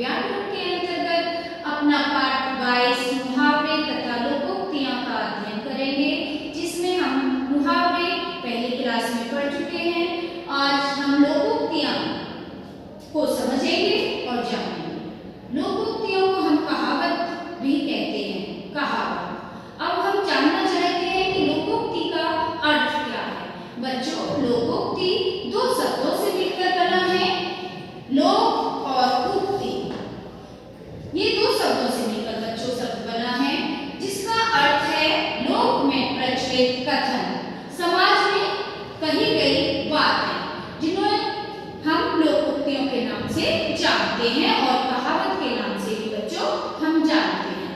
व्याकरण के अंतर्गत अपना पाठ 22 मुहावरे तथा लोकोक्तियां का अध्ययन करेंगे, जिसमें हम मुहावरे पहली क्लास में पढ़ चुके हैं। आज हम लोकोक्तियां को समझेंगे और जानेंगे। लोकोक्तियों को हम कहावत भी कहते हैं। कहावत। अब हम जानना चाहते हैं कि लोकोक्ति का अर्थ क्या है। बच्चों, लोकोक्ति दो शब्दों से मिलकर बना है, लोक और उक्ति। ये दो शब्दों से मिलकर बच्चों शब्द बना है, जिसका अर्थ है लोक में प्रचलित कथन, समाज में कही गई बातें, जिन्हें हम लोकोक्तियों के नाम से जानते हैं और कहावत के नाम से भी बच्चों हम जानते हैं।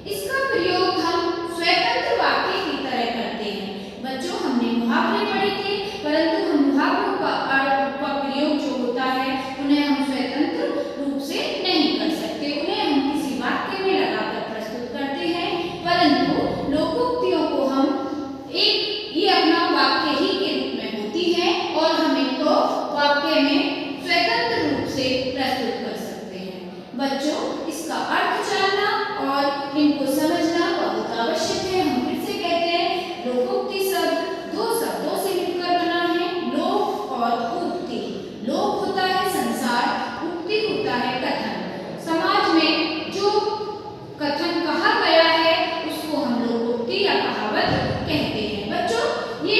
इसका प्रयोग हम स्वतंत्र वाक्य की तरह करते हैं। बच्चों, हमने मुहावरे पढ़े थे, परंतु हम मुहावरों का प्रयोग जो होता है उन्हें हम स्वतंत्र रूप से नहीं कर सकते, उन्हें हम किसी वाक्य में लगाकर प्रस्तुत करते हैं। परंतु लोकोक्तियों को हम ये अपना वाक्य ही के रूप में होती है और हम इनको वाक्य में स्वतंत्र रूप से प्रस्तुत कर सकते हैं। बच्चों, इसका अर्थ जानना और इनको समझना बहुत आवश्यक है। हम फिर से कहते हैं, लोकोक्ति शब्द दो शब्दों से मिलकर बना है, लोक और उक्ति। लोक होता है संसार, उक्ति होता है कथन। समाज में जो कथन कहा गया है उसको हम लोकोक्ति या कहावत कहते हैं। बच्चों, ये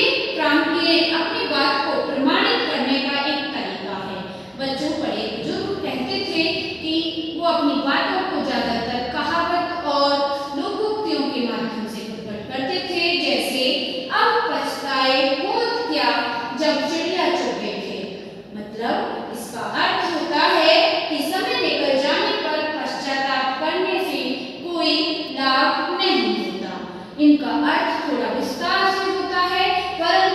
अपनी बात को प्रमाणित करने का एक तरीका है। बच्चों, बड़े बुजुर्ग कहते थे कि वो अपनी बातों को ज्यादातर कहावत और लोकोक्तियों के माध्यम से प्रकट करते थे, जैसे अब पछताए होत क्या जब चिड़िया चुगे थे। मतलब इसका अर्थ होता है कि समय निकल जाने पर पश्चाताप करने से कोई लाभ नहीं होता। इनका अर्थ थोड़ा विस्तार से होता है, पर